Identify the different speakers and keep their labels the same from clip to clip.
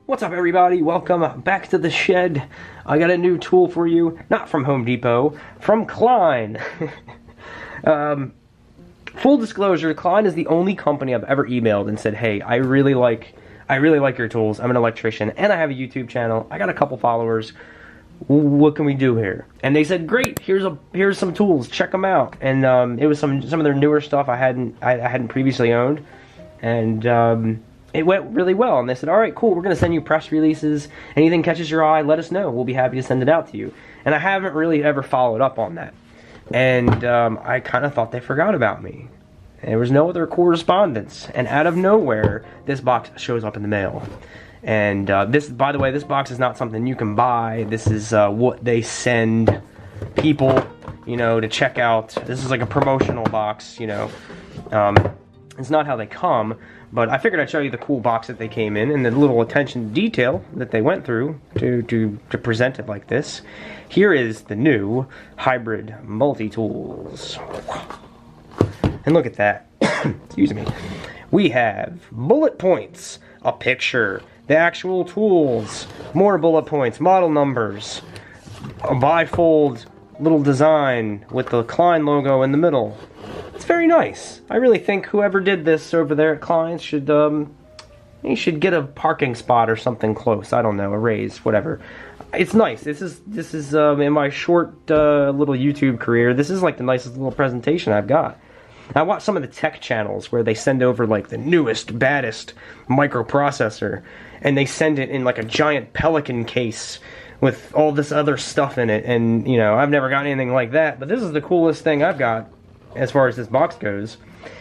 Speaker 1: What's up, everybody? Welcome back to the shed. I got a new tool for you, not from Home Depot, from Klein. Full disclosure, Klein is the only company I've ever emailed and said, hey, I really like your tools. I'm an electrician and I have a YouTube channel. I got a couple followers. What can we do here? And they said, great, here's some tools, check them out. And it was some of their newer stuff I hadn't previously owned. And it went really well, and they said, all right, cool, we're going to send you press releases. Anything catches your eye, let us know. We'll be happy to send it out to you. And I haven't really ever followed up on that. And I kind of thought they forgot about me. And there was no other correspondence. And out of nowhere, this box shows up in the mail. And this, by the way, this box is not something you can buy. This is what they send people, you know, to check out. This is like a promotional box, you know. It's not how they come. But I figured I'd show you the cool box that they came in and the little attention to detail that they went through to present it like this. Here is the new hybrid multi-tools. And look at that. Excuse me. We have bullet points, a picture, the actual tools, more bullet points, model numbers, a bifold little design with the Klein logo in the middle. It's very nice. I really think whoever did this over there at Klein's should get a parking spot or something close. I don't know, a raise, whatever. It's nice. This is in my short little YouTube career, this is like the nicest little presentation I've got. I watch some of the tech channels where they send over like the newest, baddest microprocessor, and they send it in like a giant Pelican case with all this other stuff in it, and you know, I've never got anything like that, but this is the coolest thing I've got as far as this box goes.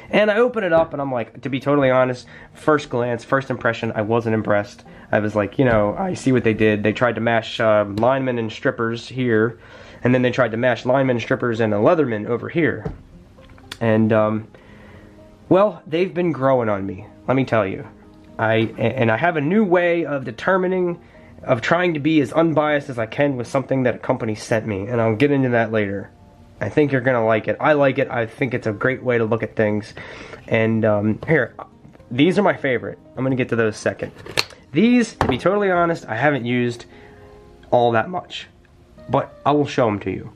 Speaker 1: And I open it up and I'm like, to be totally honest, first glance, first impression, I wasn't impressed. I was like, you know, I see what they did. They tried to mash linemen and strippers here, and then they tried to mash linemen, strippers, and a leatherman over here. And well, they've been growing on me, let me tell you. I have a new way of trying to be as unbiased as I can with something that a company sent me, and I'll get into that later. I think you're going to like it. I like it. I think it's a great way to look at things. And here, these are my favorite. I'm going to get to those second. These, to be totally honest, I haven't used all that much, but I will show them to you.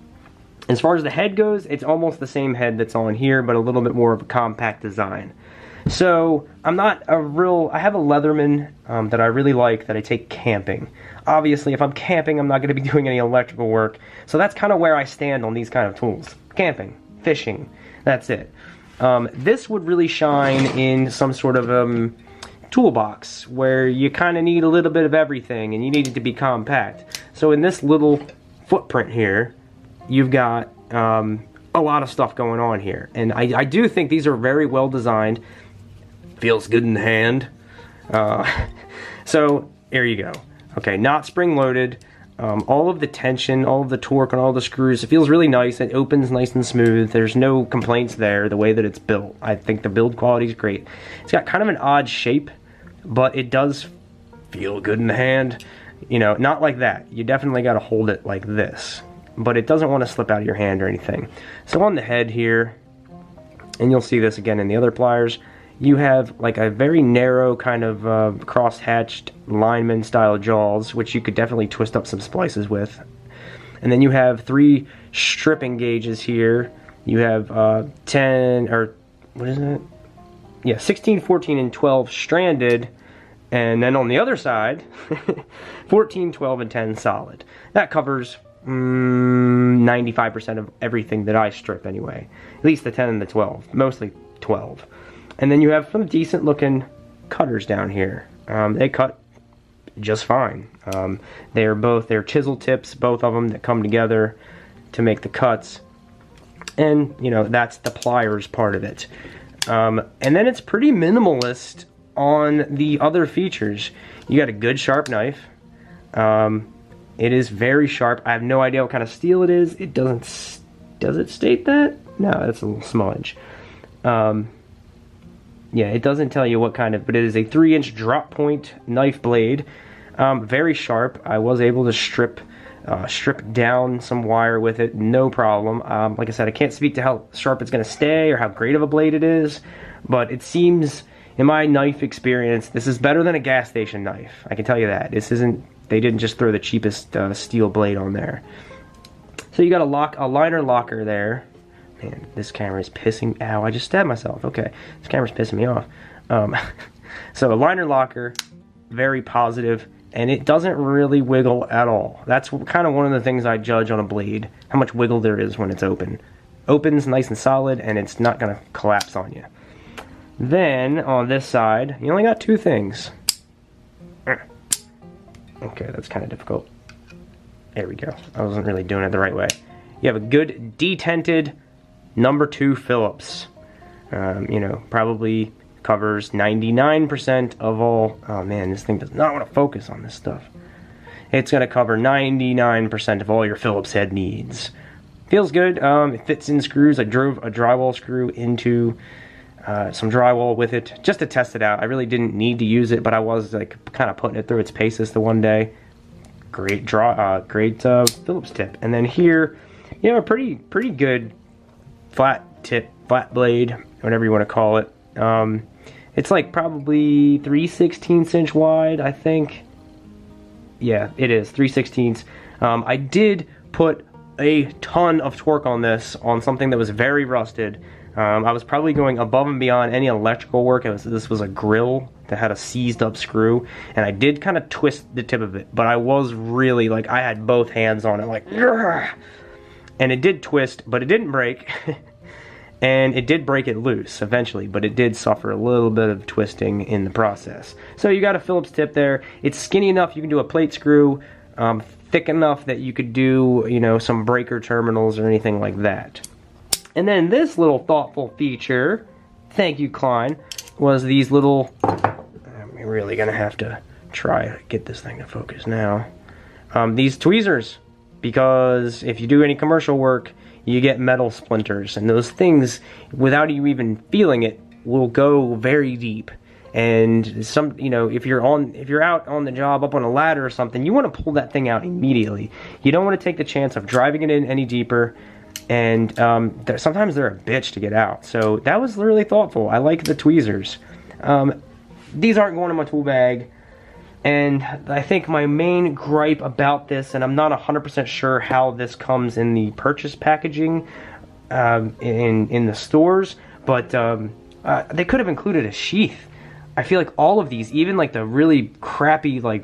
Speaker 1: As far as the head goes, it's almost the same head that's on here, but a little bit more of a compact design. So, I have a Leatherman that I really like that I take camping. Obviously, if I'm camping, I'm not going to be doing any electrical work. So that's kind of where I stand on these kind of tools. Camping, fishing, that's it. This would really shine in some sort of toolbox where you kind of need a little bit of everything and you need it to be compact. So in this little footprint here, you've got a lot of stuff going on here. And I do think these are very well designed. Feels good in the hand. So here you go. Okay, not spring loaded. All of the tension, all of the torque on all the screws, it feels really nice. It opens nice and smooth. There's no complaints there, the way that it's built. I think the build quality is great. It's got kind of an odd shape, but it does feel good in the hand. You know, not like that. You definitely got to hold it like this. But it doesn't want to slip out of your hand or anything. So on the head here, and you'll see this again in the other pliers, you have like a very narrow kind of cross-hatched lineman style jaws, which you could definitely twist up some splices with. And then you have 3 stripping gauges here. You have 10, or what is it? Yeah, 16, 14, and 12 stranded. And then on the other side, 14, 12, and 10 solid. That covers 95% of everything that I strip anyway. At least the 10 and the 12. Mostly 12. And then you have some decent looking cutters down here. They cut just fine. They're chisel tips, both of them, that come together to make the cuts. And, you know, that's the pliers part of it. And then it's pretty minimalist on the other features. You got a good sharp knife. It is very sharp. I have no idea what kind of steel it is. It doesn't, does it state that? No, that's a little smudge. Yeah, it doesn't tell you what kind of, but it is a 3-inch drop point knife blade. Very sharp. I was able to strip down some wire with it, no problem. Like I said, I can't speak to how sharp it's going to stay or how great of a blade it is, but it seems in my knife experience, this is better than a gas station knife. I can tell you that. This isn't, they didn't just throw the cheapest steel blade on there. So you got a liner locker there. Man, this camera is pissing, ow, I just stabbed myself. Okay, this camera's pissing me off. So a liner locker, very positive, and it doesn't really wiggle at all. That's kind of one of the things I judge on a blade, how much wiggle there is when it's open. Opens nice and solid, and it's not gonna collapse on you. Then, on this side, you only got two things. Okay, that's kind of difficult. There we go. I wasn't really doing it the right way. You have a good detented #2 Phillips. You know, probably covers 99% of all... Oh man, this thing does not want to focus on this stuff. It's going to cover 99% of all your Phillips head needs. Feels good. It fits in screws. I drove a drywall screw into some drywall with it just to test it out. I really didn't need to use it, but I was like kind of putting it through its paces the one day. Great Phillips tip. And then here, you have a pretty good flat tip, flat blade, whatever you want to call it. It's like probably 3/16 inch wide, I think. Yeah, it is 3/16. I did put a ton of torque on this on something that was very rusted. I was probably going above and beyond any electrical work. This was a grill that had a seized up screw, and I did kind of twist the tip of it, but I was really like, I had both hands on it, like, and it did twist, but it didn't break. And it did break it loose eventually, but it did suffer a little bit of twisting in the process. So you got a Phillips tip there. It's skinny enough you can do a plate screw, thick enough that you could do, you know, some breaker terminals or anything like that. And then this little thoughtful feature, thank you Klein, was these little, I'm really gonna have to try to get this thing to focus now. These tweezers, because if you do any commercial work, you get metal splinters, and those things, without you even feeling it, will go very deep. And some, you know, if you're out on the job up on a ladder or something, you want to pull that thing out immediately. You don't want to take the chance of driving it in any deeper, and sometimes they're a bitch to get out. So that was really thoughtful. I like the tweezers. These aren't going in my tool bag. And I think my main gripe about this, and I'm not 100% sure how this comes in the purchase packaging in the stores, but they could have included a sheath. I feel like all of these, even like the really crappy like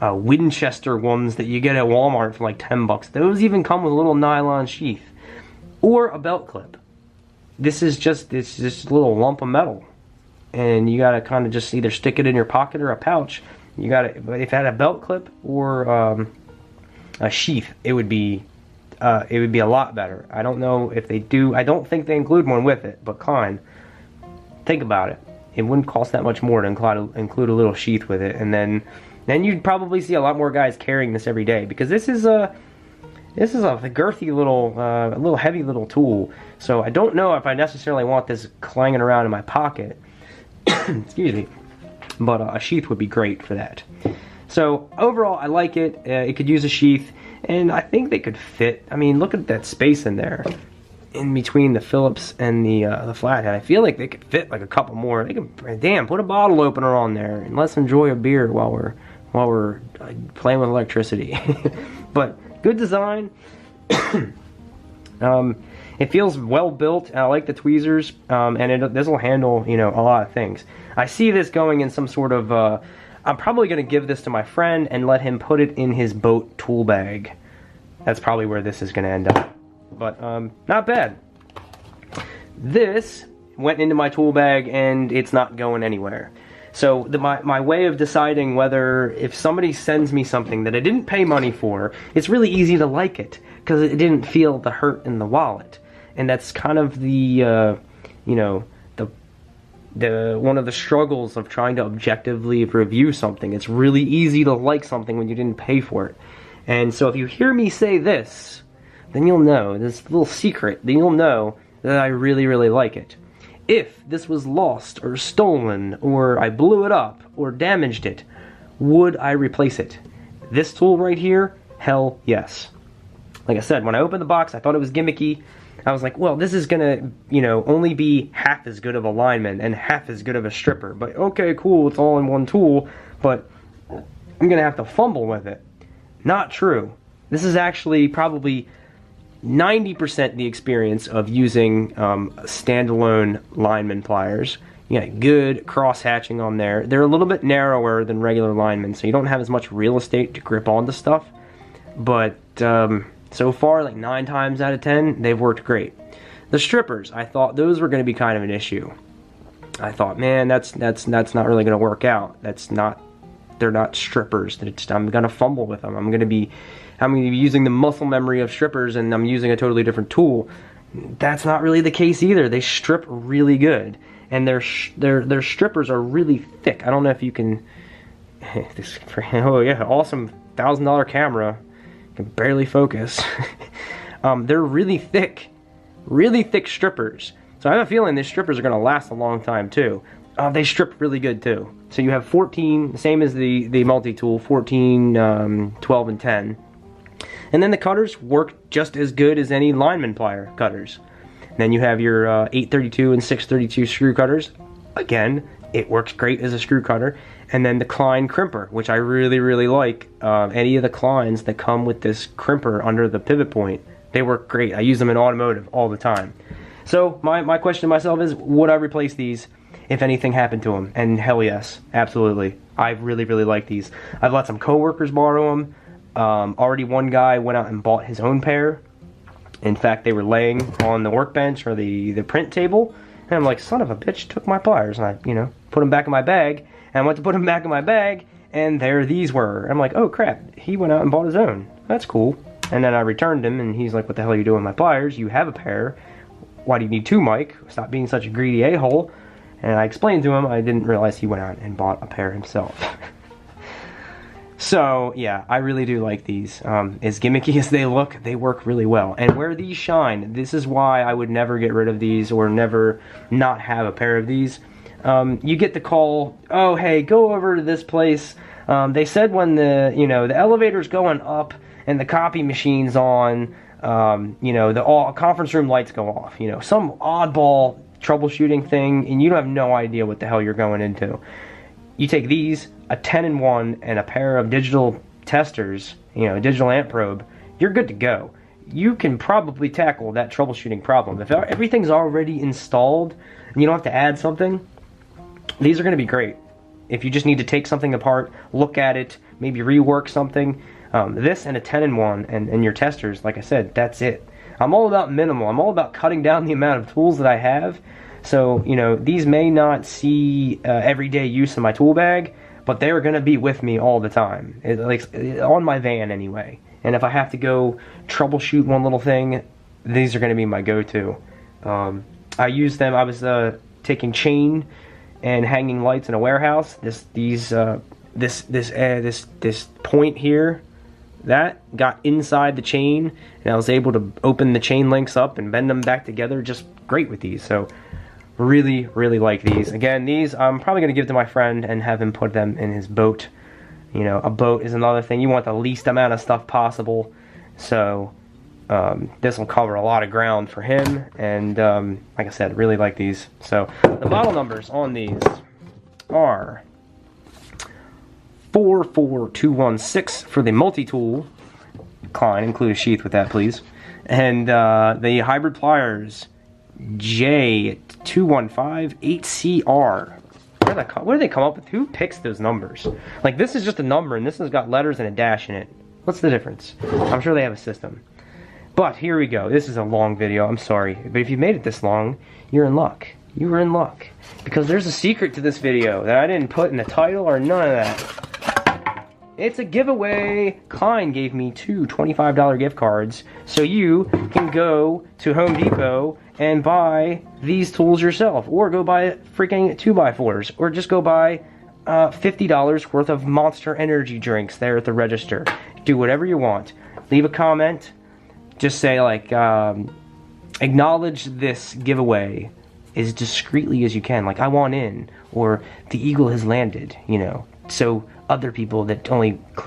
Speaker 1: Winchester ones that you get at Walmart for like 10 bucks, those even come with a little nylon sheath or a belt clip. This is just a little lump of metal, and you gotta kind of just either stick it in your pocket or a pouch. You got it, but if it had a belt clip or a sheath, it would be a lot better. I don't know if they do. I don't think they include one with it. But Klein, think about it. It wouldn't cost that much more to include a little sheath with it, and then you'd probably see a lot more guys carrying this every day, because this is a girthy little, a little heavy little tool. So I don't know if I necessarily want this clanging around in my pocket. Excuse me. But a sheath would be great for that. So overall, I like it. It could use a sheath, and I think they could fit. I mean, look at that space in there, in between the Phillips and the flathead. I feel like they could fit like a couple more. They could, damn, put a bottle opener on there, and let's enjoy a beer while we're playing with electricity. But good design. It feels well built, and I like the tweezers, and this will handle, you know, a lot of things. I see this going in some sort of, I'm probably going to give this to my friend and let him put it in his boat tool bag. That's probably where this is going to end up. But, not bad. This went into my tool bag, and it's not going anywhere. So my way of deciding whether, if somebody sends me something that I didn't pay money for, it's really easy to like it, because it didn't feel the hurt in the wallet. And that's kind of the, you know, the one of the struggles of trying to objectively review something. It's really easy to like something when you didn't pay for it. And so if you hear me say this, then you'll know, this little secret, then you'll know that I really, really like it. If this was lost or stolen, or I blew it up or damaged it, would I replace it? This tool right here, hell yes. Like I said, when I opened the box, I thought it was gimmicky. I was like, well, this is gonna, only be half as good of a lineman and half as good of a stripper. But okay, cool, it's all in one tool, but I'm gonna have to fumble with it. Not true. This is actually probably 90% the experience of using standalone lineman pliers. You got good cross hatching on there. They're a little bit narrower than regular linemen, so you don't have as much real estate to grip onto stuff. But so far, like 9 times out of 10, they've worked great. The strippers, I thought those were going to be kind of an issue. I thought, man, that's not really going to work out. They're not strippers. I'm going to fumble with them. I'm going to be using the muscle memory of strippers, and I'm using a totally different tool. That's not really the case either. They strip really good, and their strippers are really thick. I don't know if you can. Oh yeah, awesome $1,000 camera. Can barely focus. They're really thick strippers. So I have a feeling these strippers are going to last a long time too. They strip really good too. So you have 14, same as the multi-tool, 14, 12, and 10. And then the cutters work just as good as any lineman plier cutters. And then you have your 832 and 632 screw cutters. Again, it works great as a screw cutter. And then the Klein crimper, which I really, really like. Any of the Kleins that come with this crimper under the pivot point, they work great. I use them in automotive all the time. So my question to myself is, would I replace these if anything happened to them? And hell yes, absolutely. I really, really like these. I've let some coworkers borrow them. Already one guy went out and bought his own pair. In fact, they were laying on the workbench or the print table. And I'm like, son of a bitch, took my pliers. And I, put them back in my bag. And I went to put them back in my bag, and there these were. I'm like, oh crap, he went out and bought his own. That's cool. And then I returned him, and he's like, what the hell are you doing with my pliers? You have a pair. Why do you need 2, Mike? Stop being such a greedy a-hole. And I explained to him, I didn't realize he went out and bought a pair himself. So, yeah, I really do like these. As gimmicky as they look, they work really well. And where these shine, this is why I would never get rid of these or never not have a pair of these. You get the call, oh, hey, go over to this place. They said when the elevator's going up and the copy machine's on, the conference room lights go off. Some oddball troubleshooting thing, and you don't have no idea what the hell you're going into. You take these, a 10-in-1, and a pair of digital testers, a digital amp probe, you're good to go. You can probably tackle that troubleshooting problem. If everything's already installed and you don't have to add something, these are going to be great. If you just need to take something apart, look at it, maybe rework something, this and a 10-in-1 and your testers, like I said, that's it. I'm all about minimal. I'm all about cutting down the amount of tools that I have. So, these may not see everyday use in my tool bag, but they're going to be with me all the time, on my van anyway. And if I have to go troubleshoot one little thing, these are going to be my go-to. I use them. I was taking chain and hanging lights in a warehouse. This point here, that got inside the chain, and I was able to open the chain links up and bend them back together just great with these. So really, really like these. Again, these I'm probably going to give to my friend and have him put them in his boat. A boat is another thing. You want the least amount of stuff possible. So this will cover a lot of ground for him. And like I said, really like these. So the model numbers on these are 44216 for the multi-tool. Klein, include a sheath with that, please. And the hybrid pliers, J2158CR. Where do they come up with? Who picks those numbers? Like, this is just a number, and this has got letters and a dash in it. What's the difference? I'm sure they have a system. But here we go. This is a long video. I'm sorry. But if you made it this long, you're in luck. You were in luck. Because there's a secret to this video that I didn't put in the title or none of that. It's a giveaway. Klein gave me 2 $25 gift cards, so you can go to Home Depot and buy these tools yourself, or go buy freaking 2x4s, or just go buy $50 worth of Monster Energy drinks there at the register. Do whatever you want. Leave a comment. Just say, like, acknowledge this giveaway as discreetly as you can. Like, I want in, or the eagle has landed, so other people that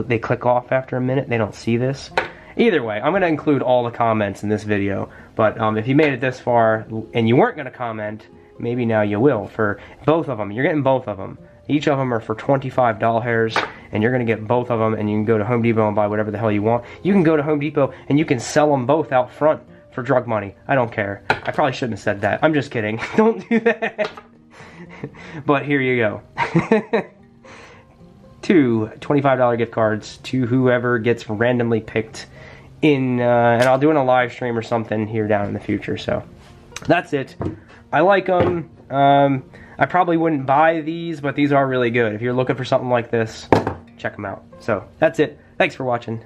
Speaker 1: they click off after a minute, they don't see this. Either way, I'm going to include all the comments in this video. But if you made it this far and you weren't going to comment, maybe now you will for both of them. You're getting both of them. Each of them are for 25 doll hairs, and you're going to get both of them, and you can go to Home Depot and buy whatever the hell you want. You can go to Home Depot and you can sell them both out front for drug money. I don't care. I probably shouldn't have said that. I'm just kidding. Don't do that. But here you go. 2 $25 gift cards to whoever gets randomly picked in, and I'll do it in a live stream or something here down in the future. So that's it. I like them. I probably wouldn't buy these, but these are really good. If you're looking for something like this, check them out. So that's it. Thanks for watching.